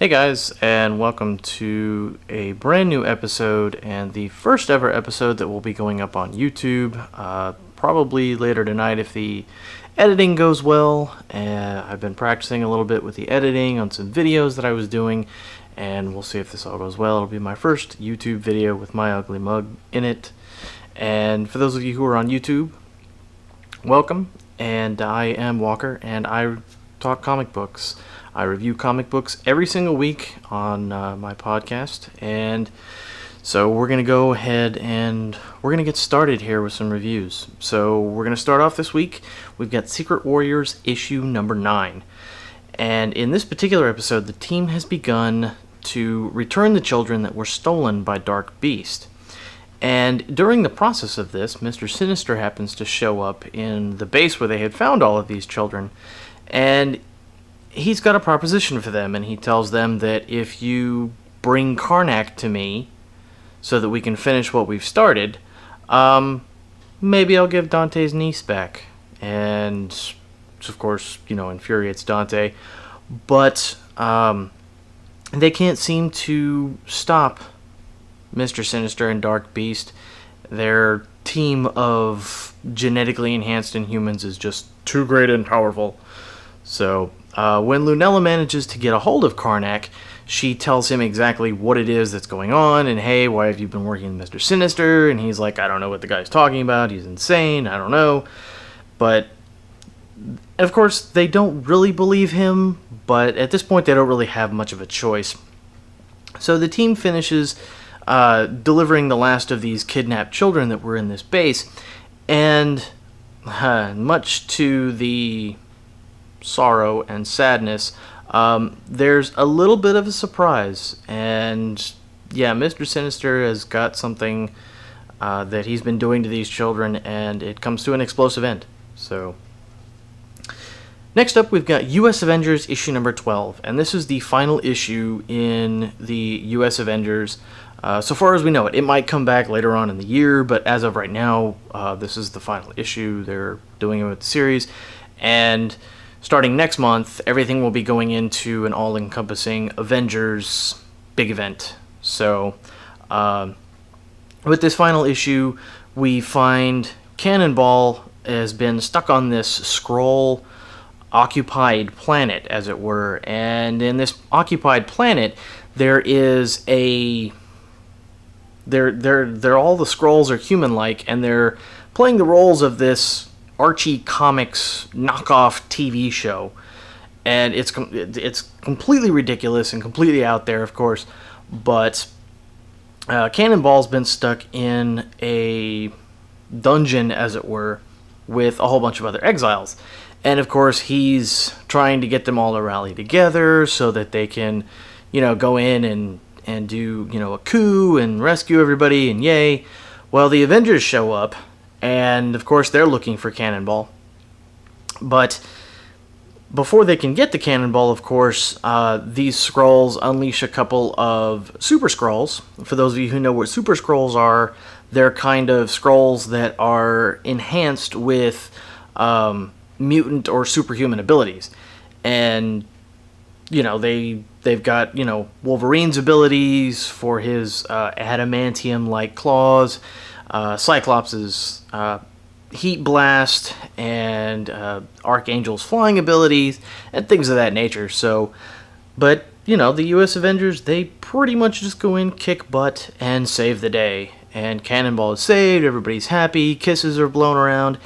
Hey guys, and welcome to a brand new episode, and the first ever episode that will be going up on YouTube, probably later tonight if the editing goes well. I've been practicing a little bit with the editing on some videos that I was doing, and we'll see if this all goes well. It'll be my first YouTube video with my ugly mug in it. And for those of you who are on YouTube, welcome, and I am Walker, and I talk comic books. I review comic books every single week on my podcast, and so we're going to go ahead and we're going to get started here with some reviews. So we're going to start off this week. We've got Secret Warriors issue number 9, and in this particular episode, the team has begun to return the children that were stolen by Dark Beast. And during the process of this, Mr. Sinister happens to show up in the base where they had found all of these children, and he's got a proposition for them, and he tells them that if you bring Karnak to me so that we can finish what we've started, maybe I'll give Dante's niece back. And which of course, infuriates Dante. But they can't seem to stop Mr. Sinister and Dark Beast. Their team of genetically enhanced Inhumans is just too great and powerful. So when Lunella manages to get a hold of Karnak, she tells him exactly what it is that's going on, and hey, why have you been working with Mr. Sinister? And he's like, I don't know what the guy's talking about, he's insane, I don't know. But, of course, they don't really believe him, but at this point they don't really have much of a choice. So the team finishes delivering the last of these kidnapped children that were in this base, and much to the sorrow and sadness, there's a little bit of a surprise, and yeah, Mr. Sinister has got something that he's been doing to these children, and it comes to an explosive end. So next up, we've got US Avengers issue number 12, and this is the final issue in the US Avengers. So far as we know it might come back later on in the year, but as of right now, this is the final issue. They're doing it with the series, and starting next month, everything will be going into an all-encompassing Avengers big event. So, with this final issue, we find Cannonball has been stuck on this Skrull-occupied planet, as it were. And in this occupied planet, there is a... They're all the Skrulls are human-like, and they're playing the roles of this Archie Comics knockoff TV show, and it's completely ridiculous and completely out there, of course. But Cannonball's been stuck in a dungeon, as it were, with a whole bunch of other exiles, and of course he's trying to get them all to rally together so that they can, go in and do a coup and rescue everybody, and yay. Well, the Avengers show up. And, of course, they're looking for Cannonball. But before they can get the Cannonball, of course, these Skrulls unleash a couple of Super Skrulls. For those of you who know what Super Skrulls are, they're kind of Skrulls that are enhanced with mutant or superhuman abilities. And, they've got, Wolverine's abilities for his adamantium-like claws, Cyclops' Heat Blast, and Archangel's flying abilities, and things of that nature. So, but, the US Avengers, they pretty much just go in, kick butt, and save the day. And Cannonball is saved, everybody's happy, kisses are blown around,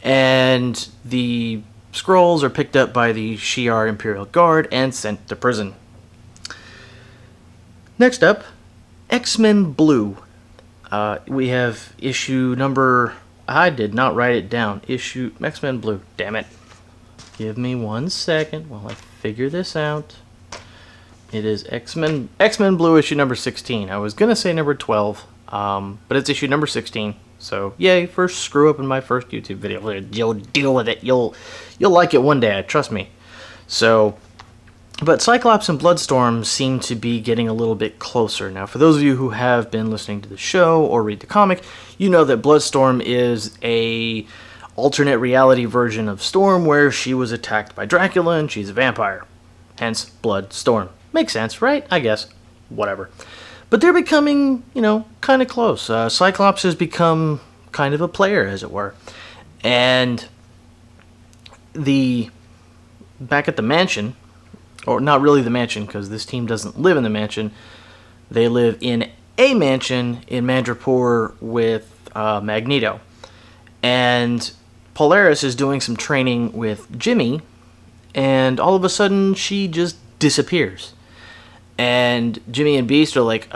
and the Skrulls are picked up by the Shi'ar Imperial Guard and sent to prison. Next up, XMen Blue. We have issue number... I did not write it down. Issue... XMen Blue. Damn it. Give me 1 second while I figure this out. It is X-Men Blue issue number 16. I was going to say number 12, but it's issue number 16. So, yay, first screw up in my first YouTube video. You'll deal with it. You'll like it one day, trust me. So... But Cyclops and Bloodstorm seem to be getting a little bit closer. Now, for those of you who have been listening to the show or read the comic, you know that Bloodstorm is a alternate reality version of Storm where she was attacked by Dracula and she's a vampire. Hence, Bloodstorm. Makes sense, right? I guess. Whatever. But they're becoming, kind of close. Cyclops has become kind of a player, as it were. And back at the mansion, or not really the mansion, because this team doesn't live in the mansion. They live in a mansion in Madripoor with Magneto. And Polaris is doing some training with Jimmy, and all of a sudden she just disappears. And Jimmy and Beast are like,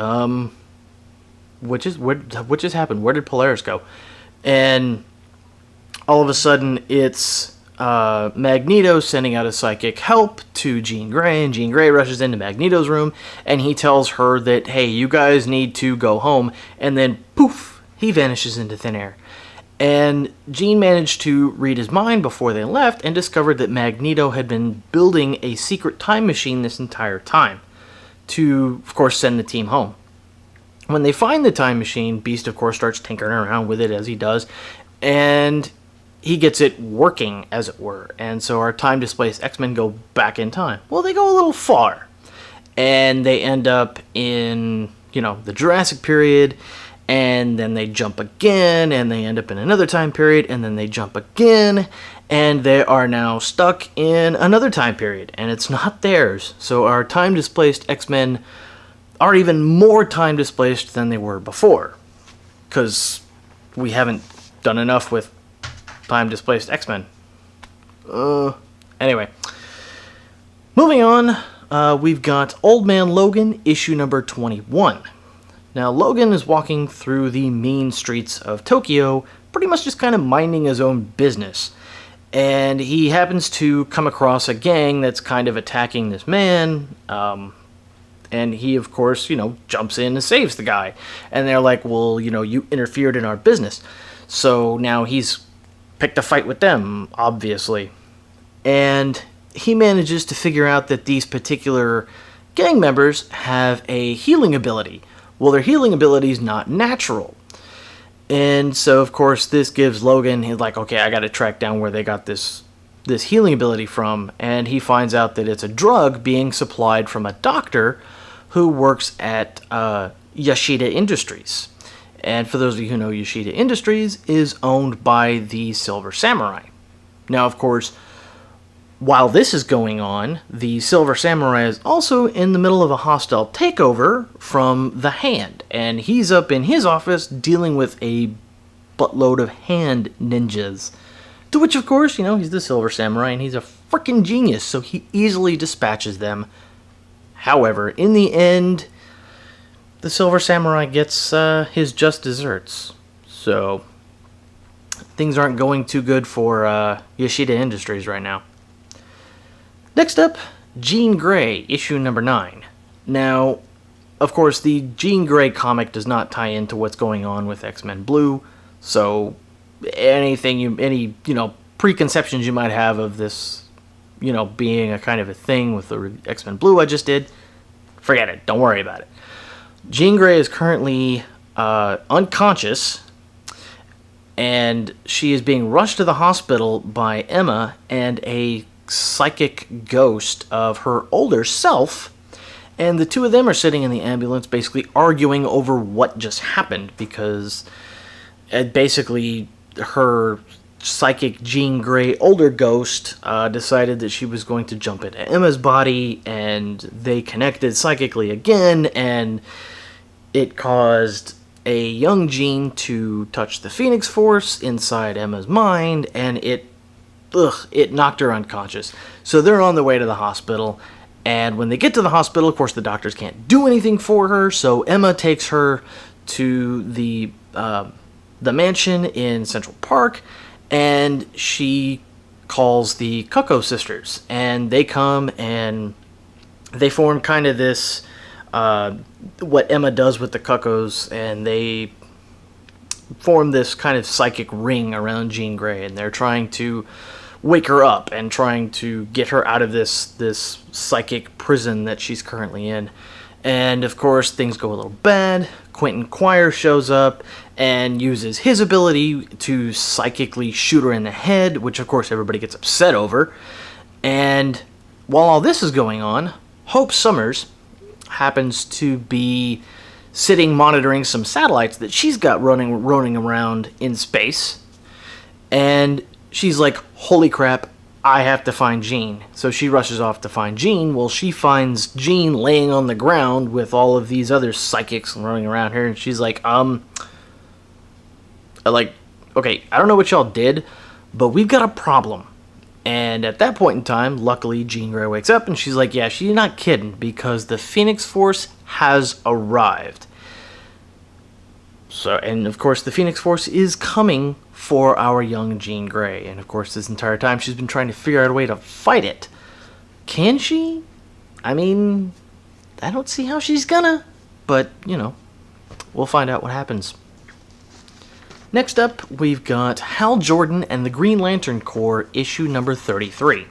what just happened? Where did Polaris go? And all of a sudden it's Magneto sending out a psychic help to Jean Grey, and Jean Grey rushes into Magneto's room, and he tells her that, hey, you guys need to go home, and then poof, he vanishes into thin air. And Jean managed to read his mind before they left and discovered that Magneto had been building a secret time machine this entire time to, of course, send the team home. When they find the time machine, Beast, of course, starts tinkering around with it as he does, and he gets it working, as it were. And so our time-displaced X-Men go back in time. Well, they go a little far. And they end up in, the Jurassic period, and then they jump again, and they end up in another time period, and then they jump again, and they are now stuck in another time period, and it's not theirs. So our time-displaced X-Men are even more time-displaced than they were before, because we haven't done enough with time-displaced X-Men. Anyway. Moving on, we've got Old Man Logan, issue number 21. Now, Logan is walking through the mean streets of Tokyo, pretty much just kind of minding his own business. And he happens to come across a gang that's kind of attacking this man, and he, of course, jumps in and saves the guy. And they're like, well, you interfered in our business. So now he's picked a fight with them, obviously. And he manages to figure out that these particular gang members have a healing ability. Well, their healing ability is not natural. And so, of course, this gives Logan, he's like, okay, I got to track down where they got this healing ability from. And he finds out that it's a drug being supplied from a doctor who works at Yoshida Industries. And for those of you who know, Yoshida Industries is owned by the Silver Samurai. Now, of course, while this is going on, the Silver Samurai is also in the middle of a hostile takeover from the Hand. And he's up in his office dealing with a buttload of Hand ninjas. To which, of course, he's the Silver Samurai and he's a freaking genius, so he easily dispatches them. However, in the end, the Silver Samurai gets his just desserts. So, things aren't going too good for Yoshida Industries right now. Next up, Jean Grey, issue number 9. Now, of course, the Jean Grey comic does not tie into what's going on with XMen Blue, so any preconceptions you might have of this, being a kind of a thing with the XMen Blue I just did, forget it. Don't worry about it. Jean Grey is currently unconscious, and she is being rushed to the hospital by Emma and a psychic ghost of her older self, and the two of them are sitting in the ambulance basically arguing over what just happened, because basically her psychic Jean Grey older ghost decided that she was going to jump into Emma's body, and they connected psychically again, and it caused a young Jean to touch the Phoenix Force inside Emma's mind, and it knocked her unconscious. So they're on their way to the hospital, and when they get to the hospital, of course, the doctors can't do anything for her, so Emma takes her to the mansion in Central Park, and she calls the Cuckoo Sisters, and they come and they form kind of this, what Emma does with the Cuckoos, and they form this kind of psychic ring around Jean Grey, and they're trying to wake her up and trying to get her out of this psychic prison that she's currently in. And of course, things go a little bad. Quentin Quire shows up and uses his ability to psychically shoot her in the head, which of course everybody gets upset over. And while all this is going on, Hope Summers happens to be sitting monitoring some satellites that she's got running around in space. And she's like, holy crap, I have to find Jean. So she rushes off to find Jean. Well, she finds Jean laying on the ground with all of these other psychics running around her. And she's like, okay, I don't know what y'all did, but we've got a problem. And at that point in time, luckily, Jean Grey wakes up and she's like, yeah, she's not kidding, because the Phoenix Force has arrived. So, and of course, the Phoenix Force is coming for our young Jean Grey. And of course, this entire time, she's been trying to figure out a way to fight it. Can she? I mean, I don't see how she's gonna. But, we'll find out what happens. Next up, we've got Hal Jordan and the Green Lantern Corps, issue number 33.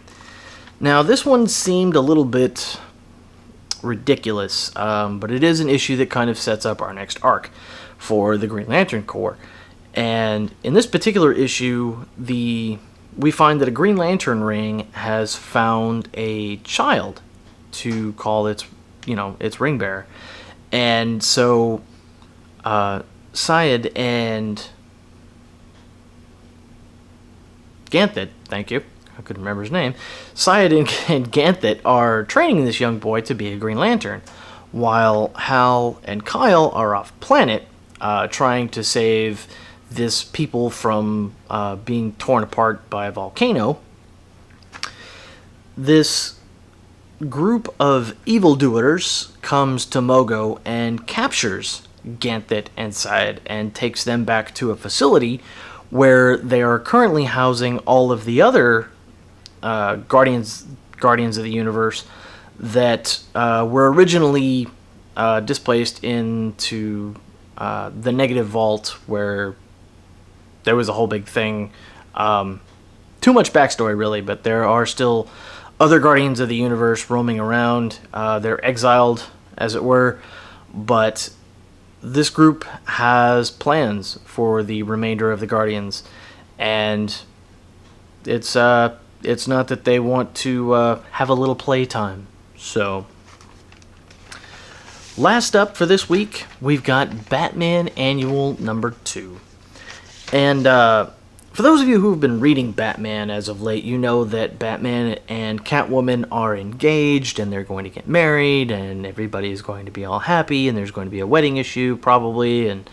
Now, this one seemed a little bit ridiculous, but it is an issue that kind of sets up our next arc for the Green Lantern Corps. And in this particular issue, we find that a Green Lantern ring has found a child to call its ring bearer. And so, Syed and Ganthet, thank you, I couldn't remember his name. Syed and Ganthet are training this young boy to be a Green Lantern, while Hal and Kyle are off planet trying to save this people from being torn apart by a volcano. This group of evildoers comes to Mogo and captures Ganthet and Syed and takes them back to a facility where they are currently housing all of the other Guardians of the Universe that were originally displaced into the Negative Vault, where there was a whole big thing. Too much backstory, really, but there are still other Guardians of the Universe roaming around. They're exiled, as it were, but this group has plans for the remainder of the Guardians, and it's not that they want to have a little playtime. So, last up for this week, we've got Batman Annual number 2. And for those of you who've been reading Batman as of late, you know that Batman and Catwoman are engaged, and they're going to get married, and everybody is going to be all happy, and there's going to be a wedding issue, probably, and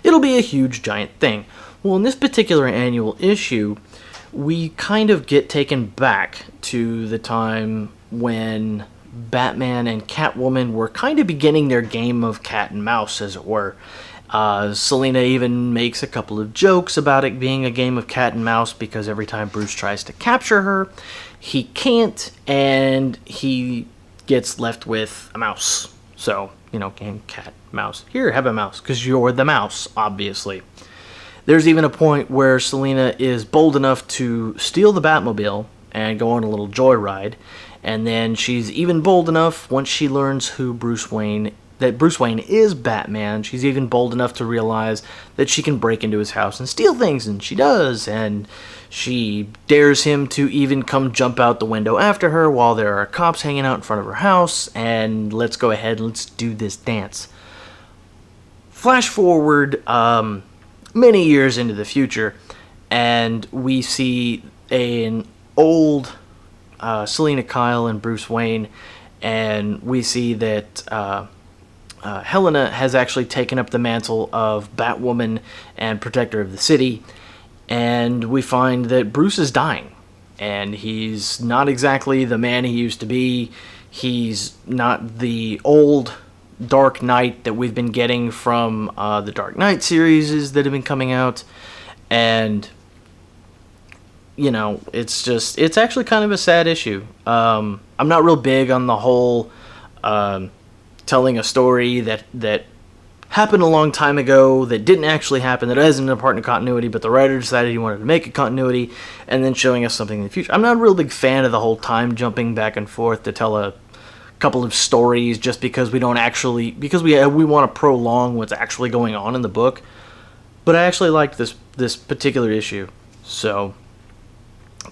it'll be a huge, giant thing. Well, in this particular annual issue, we kind of get taken back to the time when Batman and Catwoman were kind of beginning their game of cat and mouse, as it were. Selina even makes a couple of jokes about it being a game of cat and mouse, because every time Bruce tries to capture her, he can't, and he gets left with a mouse. So, game, cat, mouse. Here, have a mouse, because you're the mouse, obviously. There's even a point where Selina is bold enough to steal the Batmobile and go on a little joyride, and then she's even bold enough, once she learns that Bruce Wayne is Batman, she's even bold enough to realize that she can break into his house and steal things, and she does, and she dares him to even come jump out the window after her while there are cops hanging out in front of her house, and let's go ahead and let's do this dance. Flash forward many years into the future, and we see an old Selina Kyle and Bruce Wayne, and we see that Helena has actually taken up the mantle of Batwoman and Protector of the City, and we find that Bruce is dying, and he's not exactly the man he used to be. He's not the old Dark Knight that we've been getting from the Dark Knight series that have been coming out, and it's actually kind of a sad issue. I'm not real big on the whole telling a story that happened a long time ago, that didn't actually happen, that isn't a part of continuity, but the writer decided he wanted to make a continuity, and then showing us something in the future. I'm not a real big fan of the whole time jumping back and forth to tell a couple of stories just because we want to prolong what's actually going on in the book. But I actually liked this particular issue, so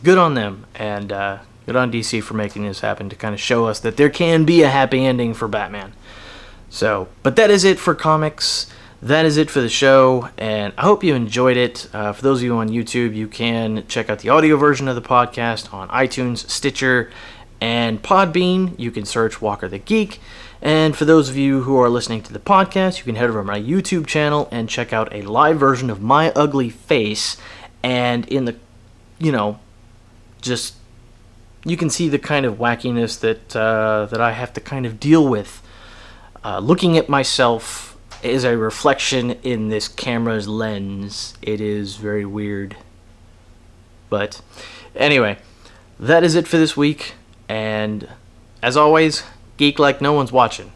good on them, and Good on DC for making this happen to kind of show us that there can be a happy ending for Batman. So, but that is it for comics. That is it for the show, and I hope you enjoyed it. For those of you on YouTube, you can check out the audio version of the podcast on iTunes, Stitcher, and Podbean. You can search Walker the Geek. And for those of you who are listening to the podcast, you can head over to my YouTube channel and check out a live version of my ugly face. And in the, just, you can see the kind of wackiness that I have to kind of deal with. Looking at myself is a reflection in this camera's lens. It is very weird. But anyway, that is it for this week. And as always, geek like no one's watching.